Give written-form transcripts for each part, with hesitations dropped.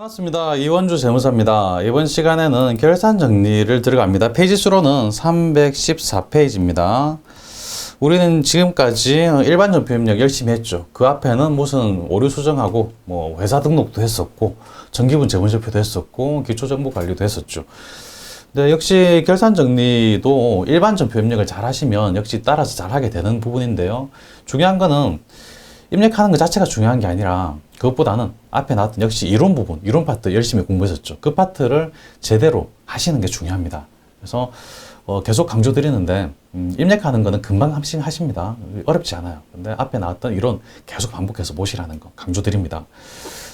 반갑습니다. 이원주 재무사입니다. 이번 시간에는 결산 정리를 들어갑니다. 페이지 수로는 314페이지입니다. 우리는 지금까지 일반 전표 입력 열심히 했죠. 그 앞에는 무슨 오류 수정하고 뭐 회사 등록도 했었고 정기분 재무제표도 했었고 기초정보 관리도 했었죠. 네, 역시 결산 정리도 일반 전표 입력을 잘 하시면 역시 따라서 잘 하게 되는 부분인데요. 중요한 거는 입력하는 것 자체가 중요한 게 아니라 그것보다는 앞에 나왔던 역시 이론 부분, 이론 파트 열심히 공부했었죠. 그 파트를 제대로 하시는 게 중요합니다. 그래서 계속 강조드리는데 입력하는 거는 금방 하십니다. 어렵지 않아요. 근데 앞에 나왔던 이론 계속 반복해서 보시라는 거 강조드립니다.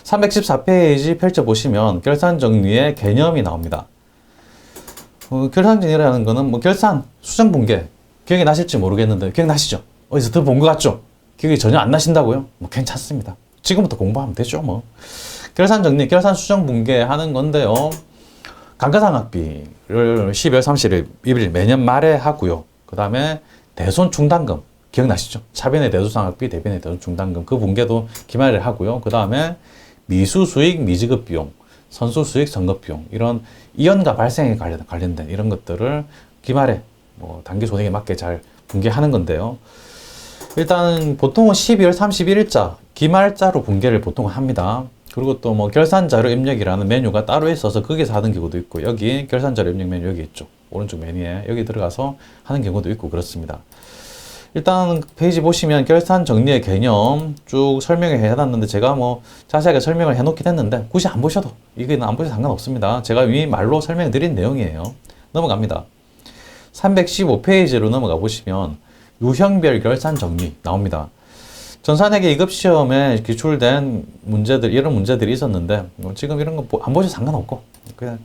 314페이지 펼쳐보시면 결산정리의 개념이 나옵니다. 결산정리라는 거는 뭐 결산, 수정분계 기억이 나실지 모르겠는데 기억나시죠? 어디서 들어본 것 같죠? 기억이 전혀 안 나신다고요? 뭐 괜찮습니다. 지금부터 공부하면 되죠, 뭐. 결산 정리, 결산 수정 분계 하는 건데요. 감가상각비를 12월 31일 매년 말에 하고요. 그 다음에 대손 충당금, 기억나시죠? 차변의 대손상각비, 대변의 대손 충당금, 그 분계도 기말에 하고요. 그 다음에 미수수익, 미지급 비용, 선수수익, 선급 비용, 이런 이연가 발생에 관련된 이런 것들을 기말에 뭐 단기 손익에 맞게 잘 분계하는 건데요. 일단 보통은 12월 31일자 기말자로 분계를 보통은 합니다. 그리고 또 뭐 결산자료 입력이라는 메뉴가 따로 있어서 거기서 하는 경우도 있고, 여기 결산자료 입력 메뉴 여기 있죠. 오른쪽 메뉴에 여기 들어가서 하는 경우도 있고 그렇습니다. 일단 페이지 보시면 결산 정리의 개념 쭉 설명을 해놨는데 제가 뭐 자세하게 설명을 해놓긴 했는데 굳이 안 보셔도, 이거는 안 보셔도 상관없습니다. 제가 이미 말로 설명해 드린 내용이에요. 넘어갑니다. 315페이지로 넘어가 보시면 유형별 결산 정리 나옵니다. 전산회계 2급 시험에 기출된 문제들, 이런 문제들이 있었는데 지금 이런 거 안 보셔도 상관없고 그냥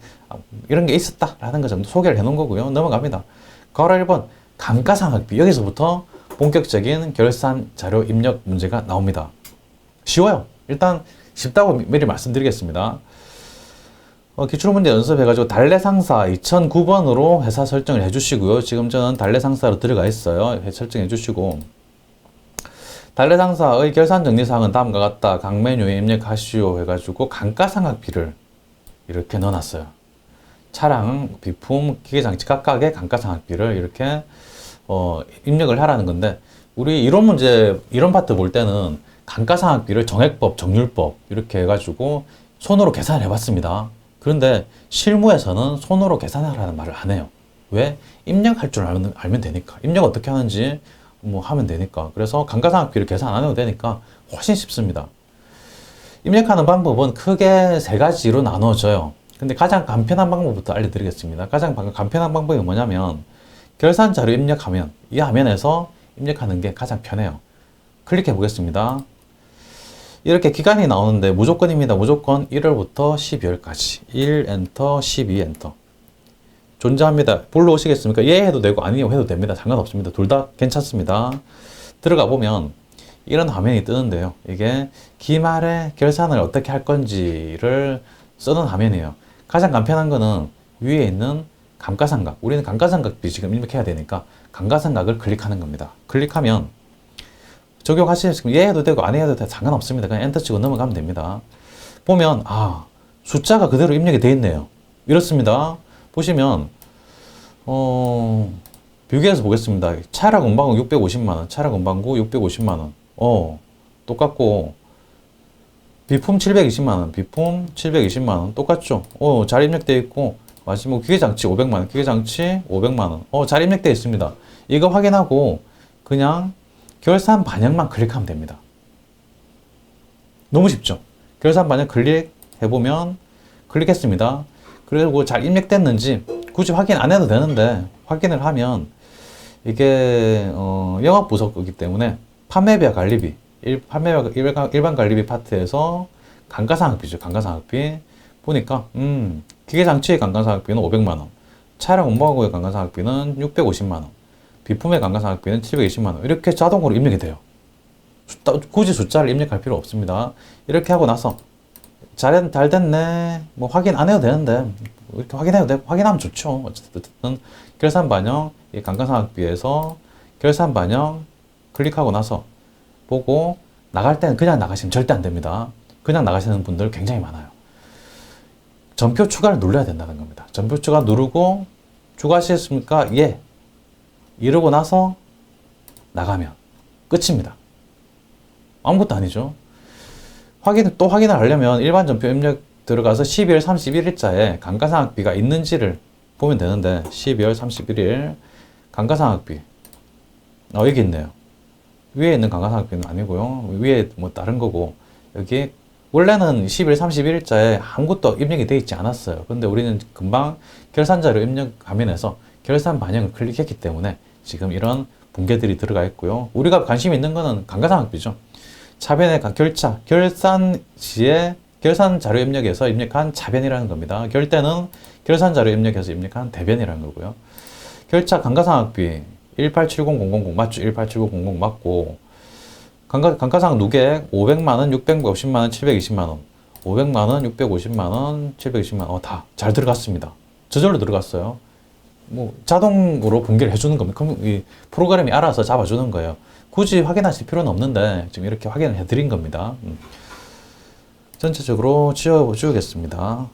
이런 게 있었다라는 거 정도 소개를 해 놓은 거고요. 넘어갑니다. 괄호 1번 감가상각비, 여기서부터 본격적인 결산 자료 입력 문제가 나옵니다. 쉬워요. 일단 쉽다고 미리 말씀드리겠습니다. 기출문제 연습해가지고 달래상사 2009번으로 회사 설정을 해주시고요. 지금 저는 달래상사로 들어가 있어요. 설정해 주시고, 달래상사의 결산정리사항은 다음과 같다. 각 메뉴에 입력하시오 해가지고 감가상각비를 이렇게 넣어놨어요. 차량, 비품, 기계장치 각각의 감가상각비를 이렇게 입력을 하라는 건데, 우리 이론 문제, 이론 파트 볼 때는 감가상각비를 정액법, 정률법 이렇게 해가지고 손으로 계산을 해봤습니다. 그런데 실무에서는 손으로 계산하라는 말을 안 해요. 왜? 입력할 줄 알면 되니까. 입력 어떻게 하는지 뭐 하면 되니까. 그래서 감가상각비를 계산 안 해도 되니까 훨씬 쉽습니다. 입력하는 방법은 크게 세 가지로 나눠져요. 근데 가장 간편한 방법부터 알려드리겠습니다. 가장 간편한 방법이 뭐냐면 결산 자료 입력하면 이 화면에서 입력하는 게 가장 편해요. 클릭해 보겠습니다. 이렇게 기간이 나오는데 무조건입니다. 무조건 1월부터 12월까지 1 엔터 12 엔터 존재합니다. 불러오시겠습니까? 예 해도 되고 아니요 해도 됩니다. 상관없습니다. 둘 다 괜찮습니다. 들어가 보면 이런 화면이 뜨는데요. 이게 기말에 결산을 어떻게 할 건지를 쓰는 화면이에요. 가장 간편한 거는 위에 있는 감가상각, 우리는 감가상각비 지금 입력해야 되니까 감가상각을 클릭하는 겁니다. 클릭하면 적용하시면 예 해도 되고 아니 해도 되고 상관없습니다. 그냥 엔터 치고 넘어가면 됩니다. 보면 숫자가 그대로 입력이 되어 있네요. 이렇습니다. 보시면 비교해서 보겠습니다. 차량 운반구 650만원, 차량 운반구 650만원 똑같고 비품 720만원, 비품 720만원 똑같죠? 잘 입력되어 있고 마지막 기계장치 500만원, 기계장치 500만원 잘 입력되어 있습니다. 이거 확인하고 그냥 결산 반영만 클릭하면 됩니다. 너무 쉽죠? 결산 반영 클릭해보면 클릭했습니다. 그리고 잘 입력됐는지 굳이 확인 안 해도 되는데 확인을 하면 이게 영업부속이기 때문에 판매비와 관리비, 일반 관리비 파트에서 감가상각비죠. 감가상각비 보니까 기계장치의 감가상각비는 500만원, 차량 운반구의 감가상각비는 650만원, 비품의 감가상각비는 720만원 이렇게 자동으로 입력이 돼요. 굳이 숫자를 입력할 필요 없습니다. 이렇게 하고 나서 잘 됐네 뭐 확인 안 해도 되는데 이렇게 확인해도 되고 확인하면 좋죠. 어쨌든 결산 반영, 이 감가상각비에서 결산 반영 클릭하고 나서 보고 나갈 때는 그냥 나가시면 절대 안 됩니다. 그냥 나가시는 분들 굉장히 많아요. 전표 추가를 눌러야 된다는 겁니다. 전표 추가 누르고 추가하셨습니까? 예. 이러고 나서 나가면 끝입니다. 아무것도 아니죠. 또 확인을 하려면 일반 전표 입력 들어가서 12월 31일자에 감가상각비가 있는지를 보면 되는데 12월 31일 감가상각비 여기 있네요. 위에 있는 감가상각비는 아니고요. 위에 뭐 다른 거고 여기 원래는 12월 31일자에 아무것도 입력이 되어 있지 않았어요. 근데 우리는 금방 결산자료 입력 화면에서 결산 반영을 클릭했기 때문에 지금 이런 붕괴들이 들어가 있고요. 우리가 관심 있는 거는 감가상각비죠. 차변의 결차, 결산 시에 결산 자료 입력에서 입력한 차변이라는 겁니다. 결대는 결산 자료 입력에서 입력한 대변이라는 거고요. 결차 감가상각비 1870000 맞죠? 1870000 맞고 감가상각 누계 500만원, 650만원, 720만원 500만원, 650만원, 720만원 다 잘 들어갔습니다. 저절로 들어갔어요. 뭐 자동으로 분개를 해주는 겁니다. 그럼 이 프로그램이 알아서 잡아주는 거예요. 굳이 확인하실 필요는 없는데 지금 이렇게 확인을 해드린 겁니다. 전체적으로 지우겠습니다.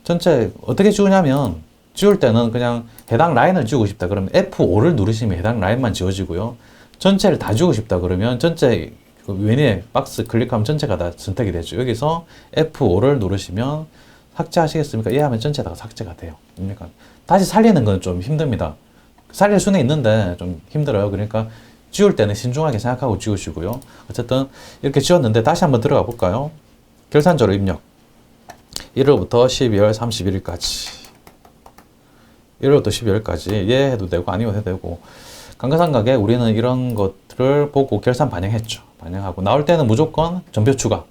전체 어떻게 지우냐면 지울 때는 그냥 해당 라인을 지우고 싶다 그러면 F5를 누르시면 해당 라인만 지워지고요. 전체를 다 지우고 싶다 그러면 전체 그 위에 박스 클릭하면 전체가 다 선택이 되죠. 여기서 F5를 누르시면 삭제하시겠습니까? 예 하면 전체가 삭제가 돼요. 그러니까 다시 살리는 건 좀 힘듭니다. 살릴 수는 있는데 좀 힘들어요. 그러니까 지울 때는 신중하게 생각하고 지우시고요. 어쨌든 이렇게 지웠는데 다시 한번 들어가 볼까요? 결산자료 입력 1월부터 12월 31일까지 1월부터 12월까지 예 해도 되고 아니면 해도 되고 감가상각에 우리는 이런 것들을 보고 결산 반영했죠. 반영하고 나올 때는 무조건 전표 추가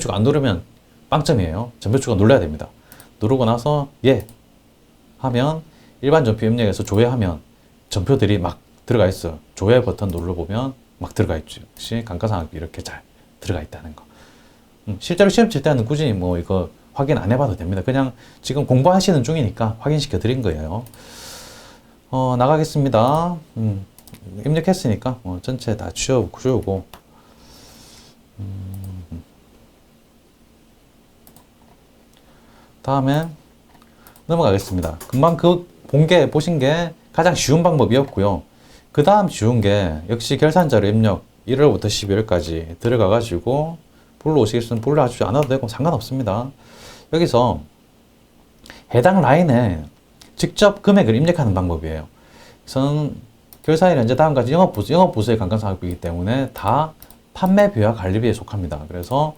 안 누르면 빵점이에요. 전표 추가 눌러야 됩니다. 누르고 나서 예 하면 일반 전표 입력에서 조회하면 전표들이 막 들어가 있어요. 조회 버튼 눌러보면 막 들어가 있죠. 역시 감가상각비 이렇게 잘 들어가 있다는 거. 실제로 시험 칠 때는 굳이 뭐 이거 확인 안 해봐도 됩니다. 그냥 지금 공부하시는 중이니까 확인시켜 드린 거예요. 나가겠습니다. 입력했으니까 전체 다 지우고 다음에 넘어가겠습니다. 금방 그 본게 보신 게 가장 쉬운 방법이었고요. 그 다음 쉬운 게 역시 결산자료 입력 1월부터 12월까지 들어가 가지고 불러오시겠으면 불러주지 않아도 되고 상관없습니다. 여기서 해당 라인에 직접 금액을 입력하는 방법이에요. 우선 결산일 현재 다음과 같이 영업부수의 감가상각비이기 때문에 다 판매비와 관리비에 속합니다. 그래서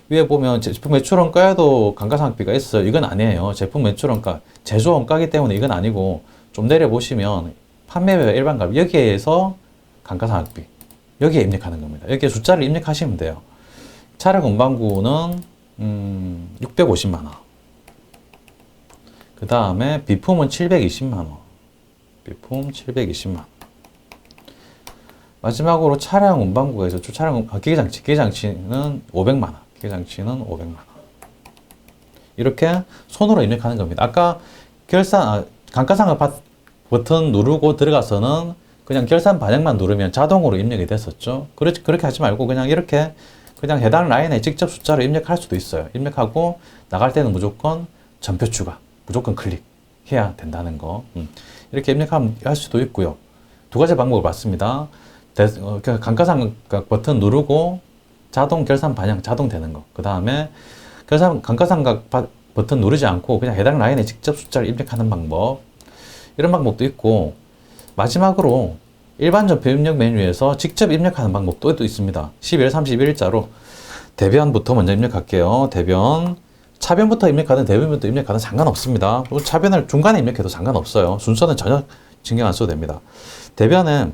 위에 보면 제품 매출원가에도 감가상각비가 있어요. 이건 아니에요. 제품 매출원가, 제조원가이기 때문에 이건 아니고 좀 내려보시면 판매비와 일반가비 여기에서 감가상각비 여기에 입력하는 겁니다. 여기에 숫자를 입력하시면 돼요. 차량 운반구는 650만원 그 다음에 비품은 720만원 비품 720만원 마지막으로 차량 운반구가 있어요. 기계장치는 500만원 기계장치는 500만원 이렇게 손으로 입력하는 겁니다. 아까 감가상각 버튼 누르고 들어가서는 그냥 결산 반영만 누르면 자동으로 입력이 됐었죠. 그렇게 하지 말고 그냥 이렇게 그냥 해당 라인에 직접 숫자로 입력할 수도 있어요. 입력하고 나갈 때는 무조건 전표 추가, 무조건 클릭해야 된다는 거. 이렇게 입력하면 할 수도 있고요. 두 가지 방법을 봤습니다. 감가상각 버튼 누르고 자동 결산 반영 자동 되는 거. 그 다음에 감가상각 버튼 누르지 않고 그냥 해당 라인에 직접 숫자를 입력하는 방법. 이런 방법도 있고 마지막으로 일반 전표 입력 메뉴에서 직접 입력하는 방법도 또 있습니다. 12월 31일자로 대변부터 먼저 입력할게요. 대변 차변부터 입력하든 대변부터 입력하든 상관없습니다. 차변을 중간에 입력해도 상관없어요. 순서는 전혀 신경 안 써도 됩니다. 대변은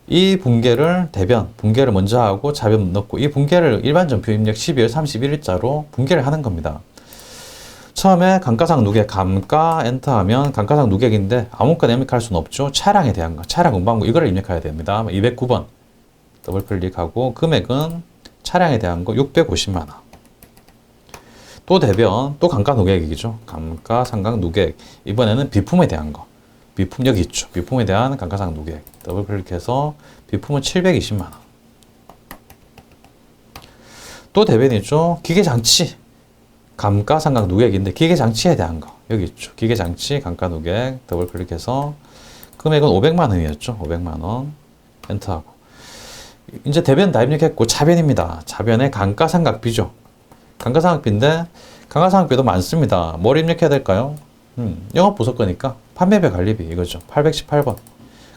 이 분계를 분계를 먼저 하고 차변 넣고 이 분계를 일반 전표 입력 12월 31일자로 분계를 하는 겁니다. 처음에 감가상 누계 감가 엔터 하면 감가상 누계인데 아무거나 입력할 수는 없죠. 차량에 대한 거 차량 운반구 이거를 입력해야 됩니다. 209번 더블 클릭하고 금액은 차량에 대한 거 650만원 또 대변 또 감가 누계액이죠. 감가상각 누계액 이번에는 비품에 대한 거 비품 여기 있죠. 비품에 대한 감가상각 누계액 더블 클릭해서 비품은 720만원 또 대변이죠. 기계장치 감가상각 누계액인데 기계장치에 대한 거 여기 있죠. 기계장치 감가 누계액 더블 클릭해서 금액은 500만 원이었죠. 500만 원 엔터하고 이제 대변 다 입력했고 차변입니다. 차변의 감가상각비죠. 감가상각비인데 감가상각비도 많습니다. 뭘 입력해야 될까요? 영업보석 거니까 판매별 관리비 이거죠. 818번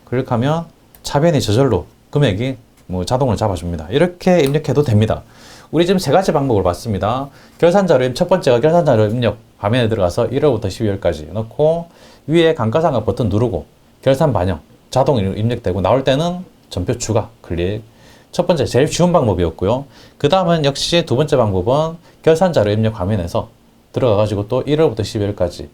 클릭하면 차변이 저절로 금액이 뭐 자동으로 잡아줍니다. 이렇게 입력해도 됩니다. 우리 지금 세 가지 방법을 봤습니다. 결산자료 첫 번째가 결산자료 입력 화면에 들어가서 1월부터 12월까지 넣고 위에 감가상각 버튼 누르고 결산 반영 자동으로 입력되고 나올 때는 전표 추가 클릭. 첫 번째 제일 쉬운 방법이었고요. 그 다음은 역시 두 번째 방법은 결산자료 입력 화면에서 들어가가지고 또 1월부터 12월까지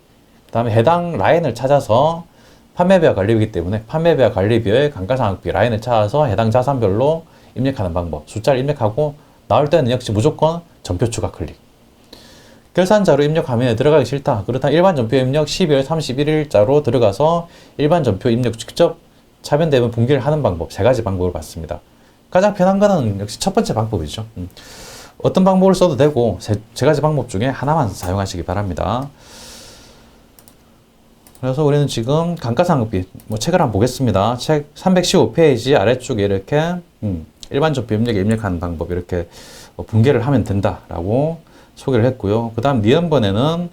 그 다음에 해당 라인을 찾아서 판매비와 관리비이기 때문에 판매비와 관리비의 감가상각비 라인을 찾아서 해당 자산별로 입력하는 방법 숫자를 입력하고 나올 때는 역시 무조건 전표 추가 클릭. 결산자료 입력 화면에 들어가기 싫다. 그렇다면 일반 전표 입력 12월 31일자로 들어가서 일반 전표 입력 직접 차변되면 분기를 하는 방법 세 가지 방법을 봤습니다. 가장 편한 거는 역시 첫 번째 방법이죠. 어떤 방법을 써도 되고 세 가지 방법 중에 하나만 사용하시기 바랍니다. 그래서 우리는 지금 감가상각비 뭐 책을 한번 보겠습니다. 책 315페이지 아래쪽에 이렇게 일반 전표 입력에 입력하는 방법 이렇게 분개를 하면 된다라고 소개를 했고요. 그 다음 니은번에는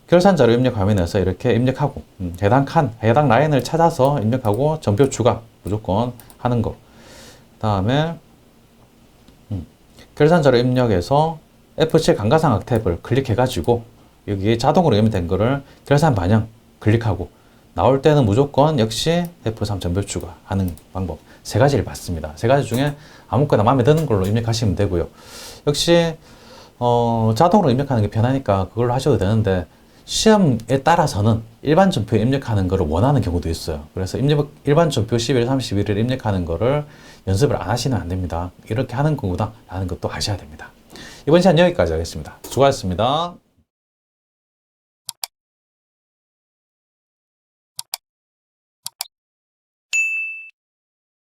결산자료 입력 화면에서 이렇게 입력하고 해당 칸, 해당 라인을 찾아서 입력하고 전표 추가 무조건 하는 거. 그 다음에 결산자료 입력에서 F7 감가상각 탭을 클릭해가지고 여기 자동으로 입력된 거를 결산 반영 클릭하고 나올 때는 무조건 역시 F3 전표 추가 하는 방법 세 가지를 봤습니다. 세 가지 중에 아무거나 마음에 드는 걸로 입력하시면 되고요. 역시 자동으로 입력하는 게 편하니까 그걸로 하셔도 되는데 시험에 따라서는 일반 전표 입력하는 거를 원하는 경우도 있어요. 그래서 일반 전표 11일, 31일 입력하는 거를 연습을 안 하시면 안 됩니다. 이렇게 하는 거구나 라는 것도 아셔야 됩니다. 이번 시간 여기까지 하겠습니다. 수고하셨습니다.